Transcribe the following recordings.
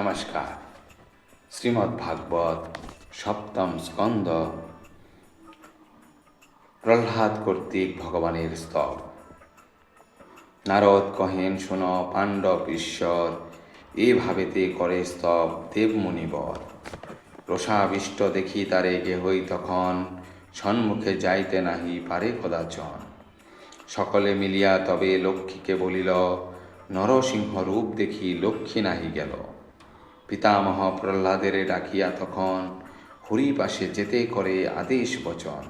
নমস্কার। শ্রীমদ্ ভাগবত সপ্তম স্কন্দ, প্রহ্লাদ কর্তৃক ভগবানের স্তব। নারদ কহেন, শোন পাণ্ডব ঈশ্বর, এভাবেতে করে স্তব দেবমুনিবর। রসাবিষ্ট দেখি তারে গেহই তখন, সন্মুখে যাইতে নাহি পারে কদাচন। সকলে মিলিয়া তবে লক্ষ্মীকে বলিল, নরসিংহ রূপ দেখি লক্ষ্মী নাহি গেল। পিতামহ প্রহ্লাদের ডাকিয়া তখন, হরি পাশে যেতে করে আদেশ বচন।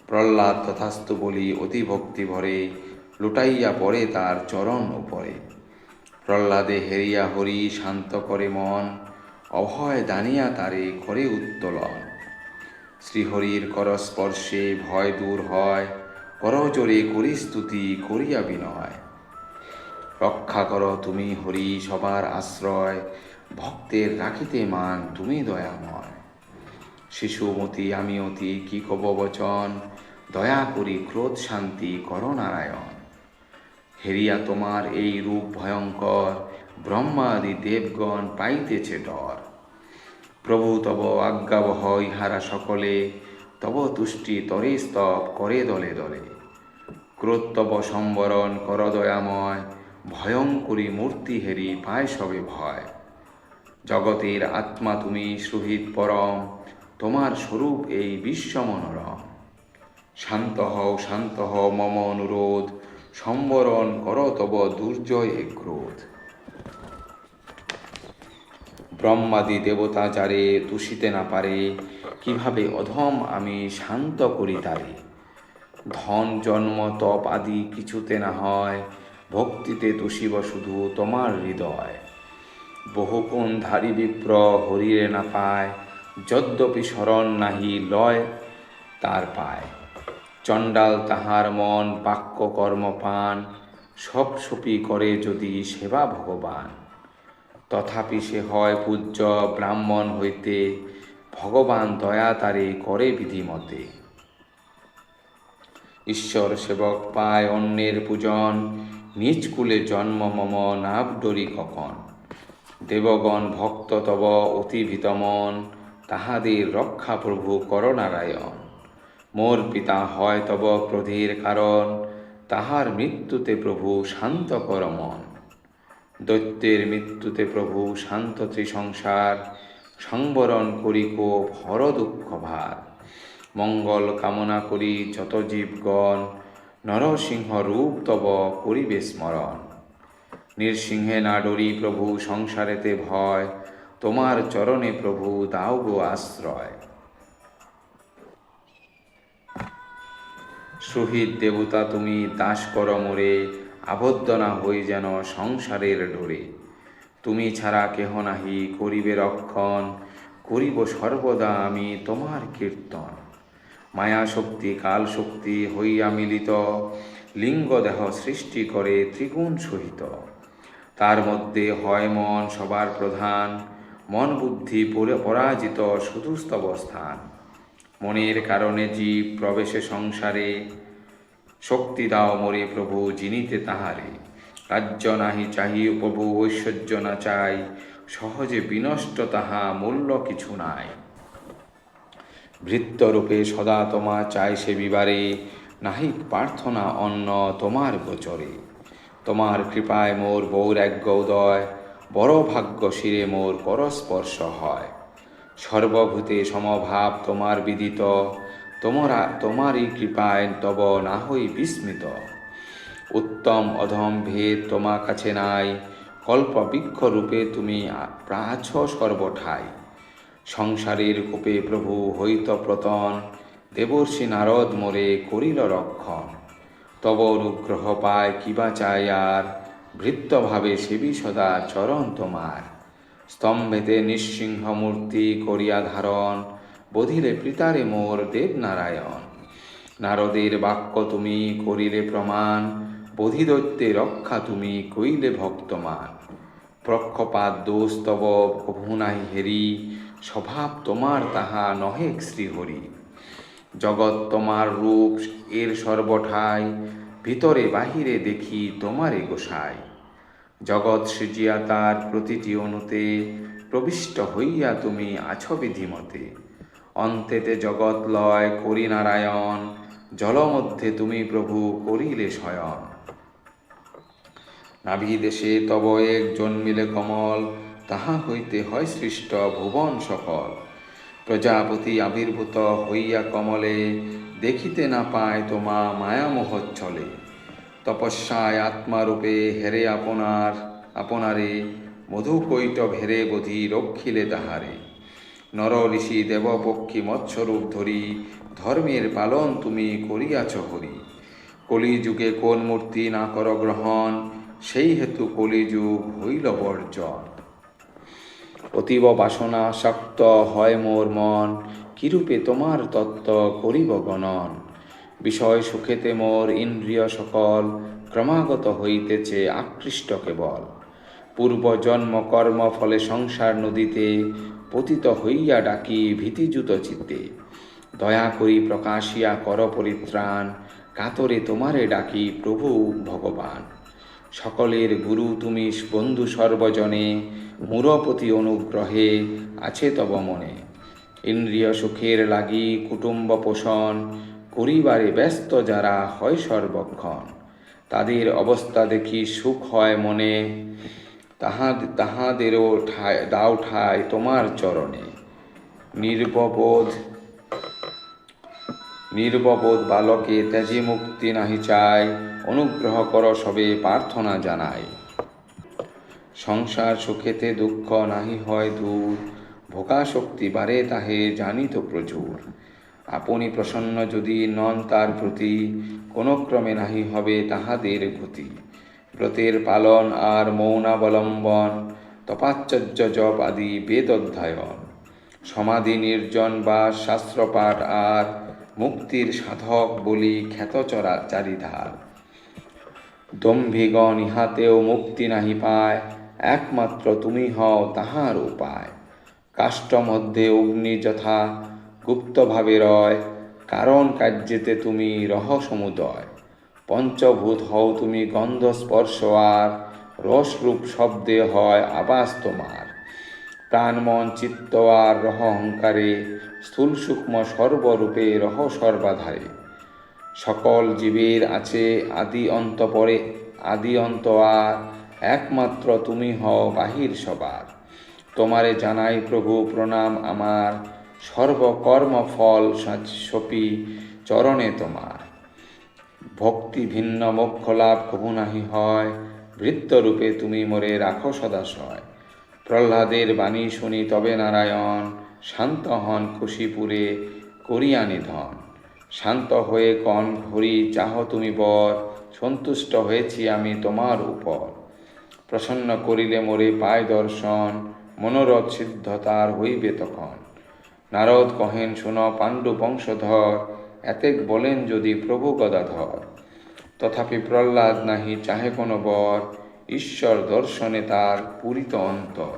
প্রহ্লাদ তথাস্তু বলি অতি ভক্তি ভরে, লুটাইয়া পড়ে তার চরণ উপরে। প্রহ্লাদে হেরিয়া হরি শান্ত করে মন, অভয় দানিয়া তারে করে উত্তোলন। শ্রীহরির করস্পর্শে ভয় দূর হয়, করজোরে করি স্তুতি করিয়া বিনয়। রক্ষা করো তুমি হরি সবার আশ্রয়, ভক্তের রাখিতে মান তুমি দয়াময়। শিশুমতি আমি অতি কি কব বচন, দয়া করি ক্রোধ শান্তি করো নারায়ণ। হেরিয়া তোমার এই রূপ ভয়ঙ্কর, ব্রহ্মাদি দেবগণ পাইতেছে ডর। প্রভু তব আজ্ঞাবহ ইহারা সকলে, তব তুষ্টি তরে স্তব করে দলে দলে। ক্রোধ তব সম্বরণ কর দয়াময়, ভয়ঙ্করী মূর্তি হেরি পায় সবে ভয়। জগতের আত্মা তুমি সুহৃদ পরম, তোমার স্বরূপ এই বিশ্ব মনোরম। শান্ত হও মম অনুরোধ, সম্বরণ কর তব দুর্জয় এ ক্রোধ। ব্রহ্মাদি দেবতা যারে তুষিতে না পারে, কিভাবে অধম আমি শান্ত করি তারে। ধন জন্ম তপ আদি কিছুতে না হয়, ভক্তিতে তুষিব শুধু তোমার হৃদয়। বহুগুণ ধারী বিপ্র হরিরে না পায়, যদ্যপি শরণ নাহি লয় তার পায়। চণ্ডাল তাহার মন বাক্য কর্ম পান, সব সপি করে যদি সেবা ভগবান। তথাপি সে হয় পূজ্য ব্রাহ্মণ হইতে, ভগবান দয়া তারে করে বিধিমতে। ঈশ্বর সেবক পায় অন্যের পূজন, নিজ কুলে জন্ম মম নাভ ডরি কখন। দেবগণ ভক্ত তব অতি ভীতমন, তাহাদের রক্ষা প্রভু কর নারায়ণ। মোর পিতা হয় তব ক্রোধের কারণ, তাহার মৃত্যুতে প্রভু শান্ত কর মন। দৈত্যের মৃত্যুতে প্রভু শান্ত ত্রিসংসার, সংবরণ করি কোপ হর দুঃখ ভার। মঙ্গল কামনা করি যত জীবগণ, নরসিংহ রূপ তব করিবে স্মরণ। নৃসিংহে না ডরি প্রভু সংসারেতে ভয়, তোমার চরণে প্রভু দাও গো আশ্রয়। সুহৃদ দেবতা তুমি দাস কর মোরে, আবদ্ধ না হই যেন সংসারের ডোরে। তুমি ছাড়া কেহ নাহি করিবে রক্ষণ, করিব সর্বদা আমি তোমার কীর্তন। মায়া শক্তি কাল শক্তি হইয়া মিলিত, লিঙ্গ দেহ সৃষ্টি করে ত্রিগুণ সহিত। তার মধ্যে হয় মন সবার প্রধান, মন বুদ্ধি পরাজিত শুধু স্তব স্থান। মনের কারণে জীব প্রবেশে সংসারে, শক্তি দাও মোরে প্রভু জিনিতে তাহারে। রাজ্য নাহি চাহি প্রভু ঐশ্বর্য না চাই, সহজে বিনষ্ট তাহা মূল্য কিছু নাই। ভৃত্যরূপে সদা তোমা চাই সে বিবারে, নাহি প্রার্থনা অন্য তোমার গোচরে। তোমার কৃপায় মোর বৈরাগ্য উদয়, বড় ভাগ্য শিরে মোর করস্পর্শ হয়। সর্বভূতে সমভাব তোমার বিদিত, তোমারই কৃপায় তব না হই বিস্মিত। উত্তম অধম ভেদ তোমার কাছে নাই, কল্পবৃক্ষ রূপে তুমি আছো সর্বঠাই। সংসারের কূপে প্রভু হইত প্রতন, দেবর্ষি নারদ মোরে করিল রক্ষণ। তব অনুগ্রহ পায় কিবা চাই আর, ভৃত্যভাবে সেবি সদা চরণ তোমার। স্তম্ভেতে নৃসিংহ মূর্তি করিয়া ধারণ, বধিলে পিতারে মোর দেবনারায়ণ। নারদের বাক্য তুমি করিলে প্রমাণ, বধিদৈত্যে রক্ষা তুমি কইলে ভক্তমান। পক্ষপাত দোষ তব কভু নাহি হেরি, স্বভাব তোমার তাহা নহে শ্রীহরি। জগৎ তোমার রূপ এর সর্বঠাই, ভিতরে বাহিরে দেখি তোমারে গোসাই। জগৎ সৃজিয়া তার প্রতিটি অনুতে, প্রবিষ্ট হইয়া তুমি আছো বিধিমতে। অন্তেতে জগৎ লয় করি নারায়ণ, জলমধ্যে তুমি প্রভু করিলে শয়ন। নাভি দেশে তব এক জন্মিলে কমল, তাহা হইতে হয় সৃষ্ট ভুবন সকল। প্রজাপতি আবির্ভূত হইয়া কমলে, দেখিতে না পায় তোমা মায়ামোহচ্ছলে। তপস্যায় আত্মারূপে হেরে আপনারে, মধুকৈটভ হেরে বোধি রক্ষিলে তাহারে। নর ঋষি দেবপক্ষী মৎস্যরূপ ধরি, ধর্মের পালন তুমি করিয়াছ হরি। কলিযুগে কোন মূর্তি না কর গ্রহণ, সেই হেতু কলিযুগ হইল বর্জন। অতীব বাসনাসক্ত হয় মোর মন, কিরূপে তোমার তত্ত্ব করিব গণন। বিষয় সুখেতে মোর ইন্দ্রিয় সকল, ক্রমাগত হইতেছে আকৃষ্ট কেবল। পূর্বজন্ম কর্ম ফলে সংসার নদীতে, পতিত হইয়া ডাকি ভীতিযুত চিত্তে। দয়া করি প্রকাশিয়া কর পরিত্রাণ, কাতরে তোমারে ডাকি প্রভু ভগবান। সকলের গুরু তুমি বন্ধু সর্বজনে, মূরপতি অনুগ্রহে আছে তব মনে। ইন্দ্রিয় সুখের লাগি কুটুম্ব পোষণ, করিবারে ব্যস্ত যারা হয় সর্বক্ষণ। তাদের অবস্থা দেখি সুখ হয় মনে, তাহাদেরও দাও ঠাঁই তোমার চরণে। নির্ববোধ বালকে ত্যাজি মুক্তি নাহি চায়, অনুগ্রহ কর সবে প্রার্থনা জানায়। সংসার সুখেতে দুঃখ নাহি হয় দূর, ভোগাশক্তি বাড়ে তাহে জানিত প্রচুর। আপনি প্রসন্ন যদি নন তার প্রতি, কোন ক্রমে নাহি হবে তাহাদের গতি। ব্রতের পালন আর মৌনাবলম্বন, তপাচ্চর্য জপ আদি বেদ অধ্যয়ন। সমাধি নির্জন বা শাস্ত্রপাঠ আর, মুক্তির সাধক বলি খ্যাত চারিধার। দম্ভিগণ ইহাতেও মুক্তি নাহি পায়, একমাত্র তুমি হও তাহার উপায়। কাষ্ঠ মধ্যে অগ্নি যথা গুপ্তভাবে রয়, কারণ কার্যেতে তুমি রহ সমুদয়। পঞ্চভূত হও তুমি গন্ধ স্পর্শ আর, রসরূপ শব্দে হয় আবাস তোমার। প্রাণ মন চিত্ত আর রহ অহংকারে, স্থূল সূক্ষ্ম সর্বরূপে রহ সর্বাধারে। সকল জীবের আছে আদি অন্ত আর, একমাত্র তুমি হও বাহির সবার। তোমারে জানাই প্রভু প্রণাম আমার, সর্বকর্ম ফল সপি চরণে তোমার। ভক্তি ভিন্ন মোক্ষ লাভ কভু নাহি হয়, ভৃত্যরূপে তুমি মোরে রাখো সদাশয়। প্রহ্লাদের বাণী শুনি তবে নারায়ণ, শান্ত হন খুশিপুরে করিয়া নিধন। শান্ত হয়ে কন হরি চাহ তুমি বর, সন্তুষ্ট হয়েছি আমি তোমার উপর। প্রসন্ন করিলে মোরে পায় দর্শন, মনোরথ সিদ্ধতার হইবে তখন। নারদ কহেন শুন পাণ্ডু বংশধর, এতেক বলেন যদি প্রভু গদাধর। তথাপি প্রহ্লাদ নাহি চাহে কোনো বর, ঈশ্বর দর্শনে তার পূরিত অন্তর।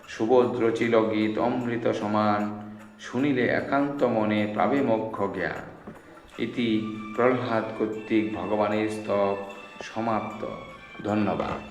সুভদ্র চিল গীত অমৃত সমান, শুনিলে একান্ত মনে পাবে মোক্ষ জ্ঞান। ইতি প্রহ্লাদ কর্তৃক ভগবানের স্তব সমাপ্ত। ধন্যবাদ।